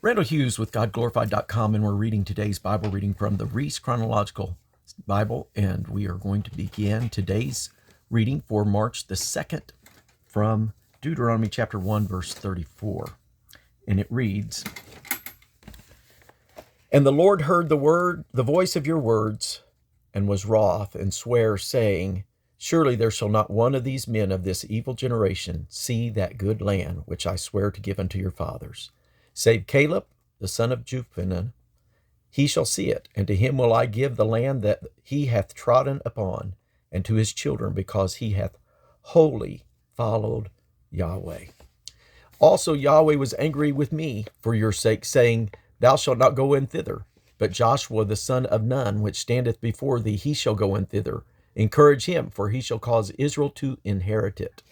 Randall Hughes with GodGlorified.com, and we're reading today's Bible reading from the Reese Chronological Bible, and we are going to begin today's reading for March the 2nd from Deuteronomy chapter 1, verse 34. And it reads, "And the Lord heard the voice of your words, and was wroth, and sware, saying, Surely there shall not one of these men of this evil generation see that good land which I swear to give unto your fathers. Save Caleb, the son of Jephunneh, he shall see it, and to him will I give the land that he hath trodden upon, and to his children, because he hath wholly followed Yahweh. Also Yahweh was angry with me for your sake, saying, Thou shalt not go in thither. But Joshua the son of Nun, which standeth before thee, he shall go in thither. Encourage him, for he shall cause Israel to inherit it.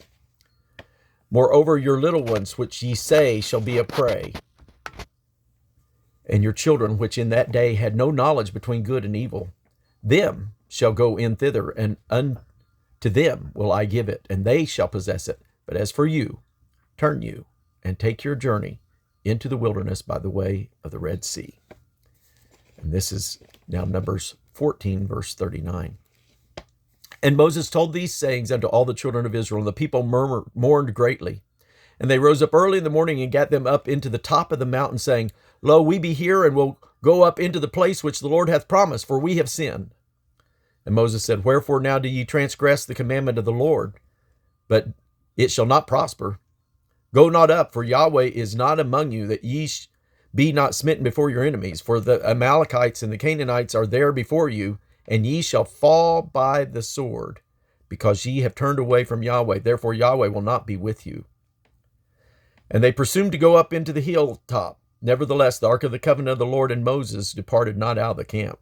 Moreover, your little ones, which ye say shall be a prey, and your children, which in that day had no knowledge between good and evil, them shall go in thither, and unto them will I give it, and they shall possess it. But as for you, turn you, and take your journey into the wilderness by the way of the Red Sea." And this is now Numbers 14, verse 39. "And Moses told these sayings unto all the children of Israel, and the people mourned greatly. And they rose up early in the morning and gat them up into the top of the mountain, saying, Lo, we be here, and will go up into the place which the Lord hath promised, for we have sinned. And Moses said, Wherefore now do ye transgress the commandment of the Lord? But it shall not prosper. Go not up, for Yahweh is not among you, that ye be not smitten before your enemies. For the Amalekites and the Canaanites are there before you, and ye shall fall by the sword, because ye have turned away from Yahweh. Therefore Yahweh will not be with you. And they presumed to go up into the hilltop. Nevertheless, the ark of the covenant of the Lord and Moses departed not out of the camp.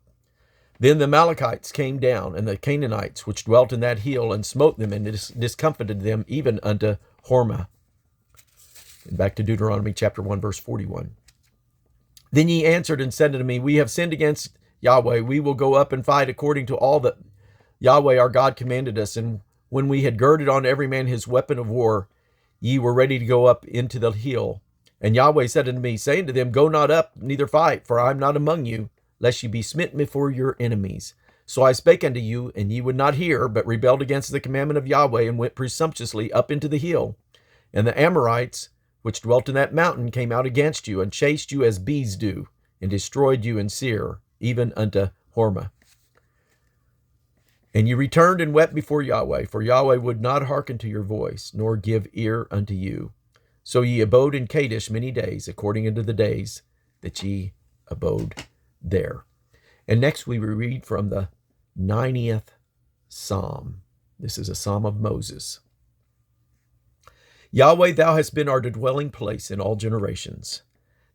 Then the Amalekites came down, and the Canaanites, which dwelt in that hill, and smote them, and discomfited them, even unto Hormah." And back to Deuteronomy chapter 1, verse 41. "Then ye answered and said unto me, We have sinned against Yahweh. We will go up and fight according to all that Yahweh our God commanded us. And when we had girded on every man his weapon of war, ye were ready to go up into the hill. And Yahweh said unto me, Say unto them, Go not up, neither fight, for I am not among you, lest ye be smitten before your enemies. So I spake unto you, and ye would not hear, but rebelled against the commandment of Yahweh, and went presumptuously up into the hill. And the Amorites, which dwelt in that mountain, came out against you, and chased you as bees do, and destroyed you in Seir, even unto Hormah. And ye returned and wept before Yahweh, for Yahweh would not hearken to your voice, nor give ear unto you. So ye abode in Kadesh many days, according unto the days that ye abode there." And next we read from the 90th Psalm. This is a Psalm of Moses. "Yahweh, thou hast been our dwelling place in all generations.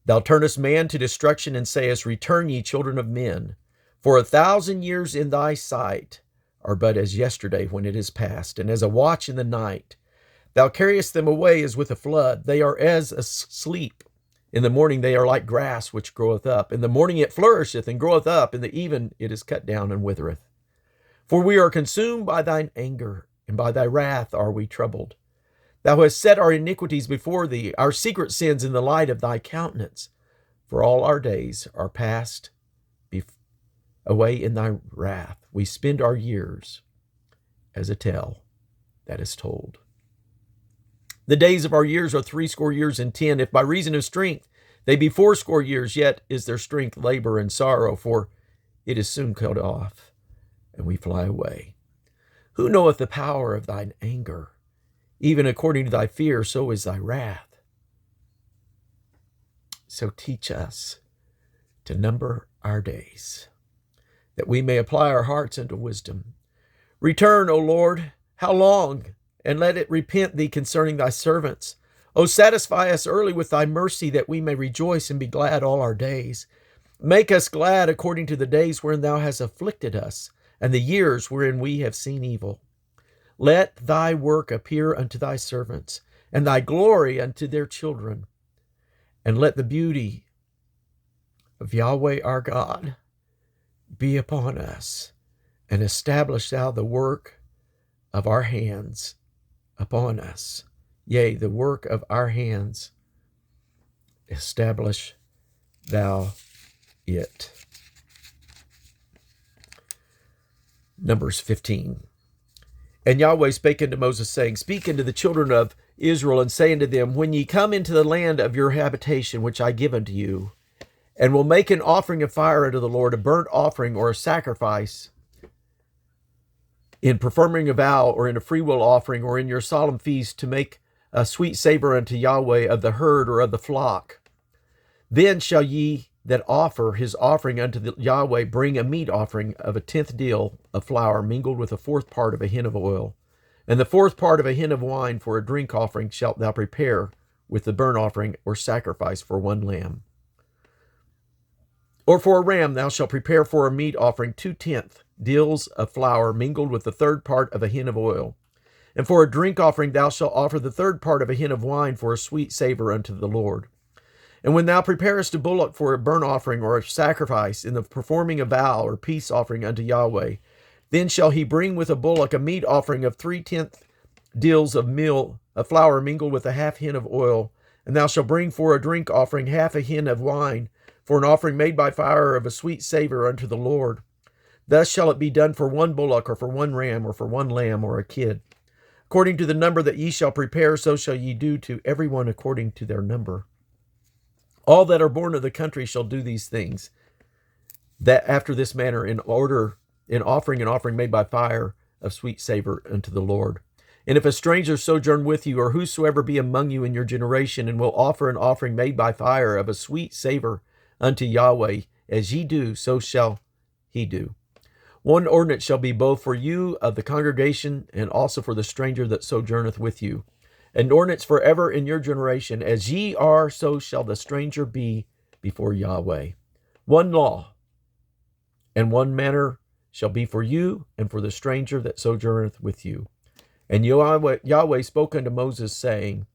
Thou turnest man to destruction, and sayest, Return, ye children of men. For 1,000 years in thy sight are but as yesterday when it is past, and as a watch in the night. Thou carriest them away as with a flood. They are as asleep. In the morning they are like grass which groweth up. In the morning it flourisheth and groweth up. In the even it is cut down and withereth. For we are consumed by thine anger, and by thy wrath are we troubled. Thou hast set our iniquities before thee, our secret sins in the light of thy countenance. For all our days are passed away in thy wrath. We spend our years as a tale that is told. The days of our years are 80 years and 10. If by reason of strength they be 80 years, yet is their strength labor and sorrow, for it is soon cut off, and we fly away. Who knoweth the power of thine anger? Even according to thy fear, so is thy wrath. So teach us to number our days, that we may apply our hearts unto wisdom. Return, O Lord, how long? And let it repent thee concerning thy servants. O satisfy us early with thy mercy, that we may rejoice and be glad all our days. Make us glad according to the days wherein thou hast afflicted us, and the years wherein we have seen evil. Let thy work appear unto thy servants, and thy glory unto their children. And let the beauty of Yahweh our God be upon us, and establish thou the work of our hands upon us. Yea, the work of our hands establish thou it. Numbers 15. And Yahweh spake unto Moses, saying, Speak unto the children of Israel, and say unto them, When ye come into the land of your habitation, which I give unto you, and will make an offering of fire unto the Lord, a burnt offering or a sacrifice, in performing a vow, or in a freewill offering, or in your solemn feast, to make a sweet savor unto Yahweh of the herd or of the flock, then shall ye that offer his offering unto the Yahweh bring a meat offering of a 10th deal of flour mingled with a 4th part of a hin of oil, and the 4th part of a hin of wine for a drink offering shalt thou prepare with the burnt offering or sacrifice for one lamb. Or for a ram thou shalt prepare for a meat offering 2/10 deals of flour mingled with the 3rd part of a hin of oil. And for a drink offering thou shalt offer the 3rd part of a hin of wine for a sweet savor unto the Lord. And when thou preparest a bullock for a burnt offering or a sacrifice in the performing a vow or peace offering unto Yahweh, then shall he bring with a bullock a meat offering of 3/10 deals of flour mingled with a half hin of oil. And thou shalt bring for a drink offering half a hin of wine for an offering made by fire of a sweet savor unto the Lord. Thus shall it be done for one bullock, or for one ram, or for one lamb, or a kid. According to the number that ye shall prepare, so shall ye do to every one according to their number. All that are born of the country shall do these things, that after this manner, in offering an offering made by fire of sweet savor unto the Lord. And if a stranger sojourn with you, or whosoever be among you in your generation, and will offer an offering made by fire of a sweet savor unto Yahweh, as ye do, so shall he do. One ordinance shall be both for you of the congregation, and also for the stranger that sojourneth with you. An ordinance forever in your generation, as ye are, so shall the stranger be before Yahweh. One law and one manner shall be for you and for the stranger that sojourneth with you. And Yahweh spoke unto Moses, saying,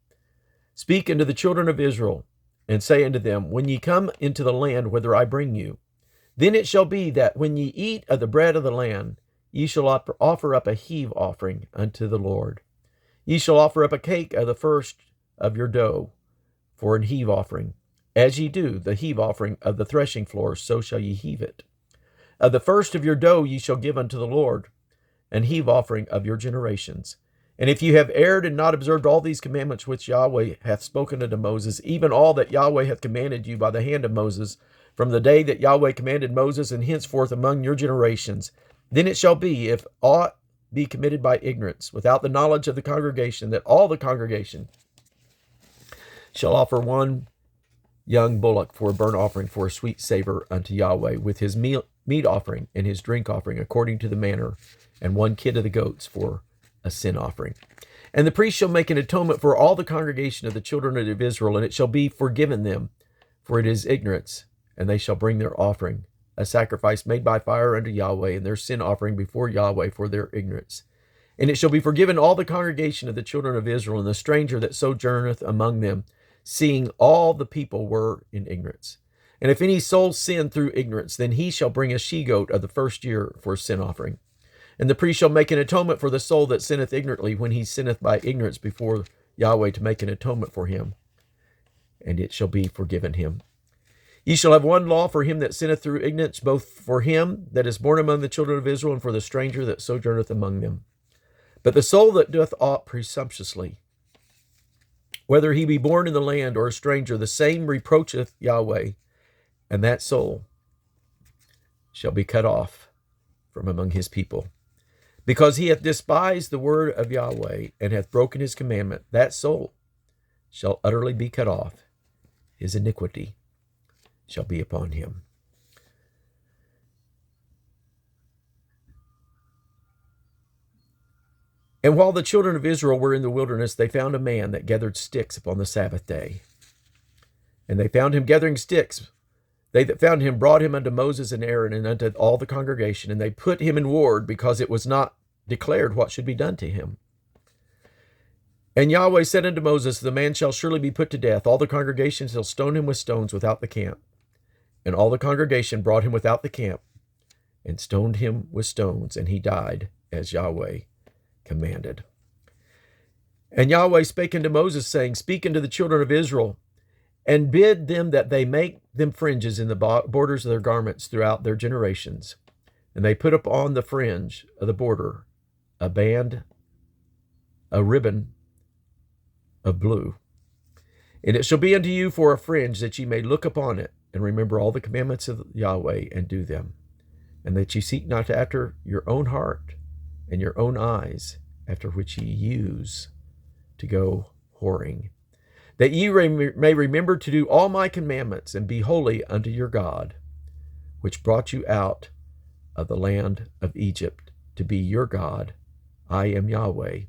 Speak unto the children of Israel, and say unto them, When ye come into the land whither I bring you, then it shall be that when ye eat of the bread of the land, ye shall offer up a heave offering unto the Lord. Ye shall offer up a cake of the first of your dough for an heave offering. As ye do the heave offering of the threshing floor, so shall ye heave it. Of the first of your dough ye shall give unto the Lord an heave offering of your generations. And if you have erred and not observed all these commandments which Yahweh hath spoken unto Moses, even all that Yahweh hath commanded you by the hand of Moses, from the day that Yahweh commanded Moses and henceforth among your generations, then it shall be, if aught be committed by ignorance, without the knowledge of the congregation, that all the congregation shall offer one young bullock for a burnt offering for a sweet savor unto Yahweh, with his meat offering and his drink offering according to the manner, and one kid of the goats for a sin offering. And the priest shall make an atonement for all the congregation of the children of Israel, and it shall be forgiven them, for it is ignorance, and they shall bring their offering, a sacrifice made by fire unto Yahweh, and their sin offering before Yahweh for their ignorance. And it shall be forgiven all the congregation of the children of Israel, and the stranger that sojourneth among them, seeing all the people were in ignorance. And if any soul sin through ignorance, then he shall bring a she-goat of the first year for a sin offering. And the priest shall make an atonement for the soul that sinneth ignorantly, when he sinneth by ignorance before Yahweh, to make an atonement for him, and it shall be forgiven him. Ye shall have one law for him that sinneth through ignorance, both for him that is born among the children of Israel, and for the stranger that sojourneth among them. But the soul that doth aught presumptuously, whether he be born in the land or a stranger, the same reproacheth Yahweh, and that soul shall be cut off from among his people. Because he hath despised the word of Yahweh, and hath broken his commandment, that soul shall utterly be cut off. His iniquity shall be upon him. And while the children of Israel were in the wilderness, they found a man that gathered sticks upon the Sabbath day. And they found him gathering sticks. They that found him brought him unto Moses and Aaron, and unto all the congregation, and they put him in ward, because it was not declared what should be done to him. And Yahweh said unto Moses, The man shall surely be put to death. All the congregation shall stone him with stones without the camp. And all the congregation brought him without the camp, and stoned him with stones, and he died, as Yahweh commanded. And Yahweh spake unto Moses, saying, Speak unto the children of Israel, and bid them that they make them fringes in the borders of their garments throughout their generations. And they put upon the fringe of the border a band, a ribbon of blue. And it shall be unto you for a fringe, that ye may look upon it, and remember all the commandments of Yahweh, and do them. And that ye seek not after your own heart and your own eyes, after which ye use to go whoring. That ye may remember to do all my commandments, and be holy unto your God, which brought you out of the land of Egypt, to be your God. I am Yahweh,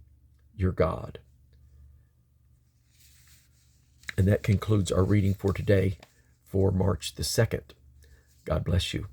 your God. And that concludes our reading for today, for March the 2nd. God bless you.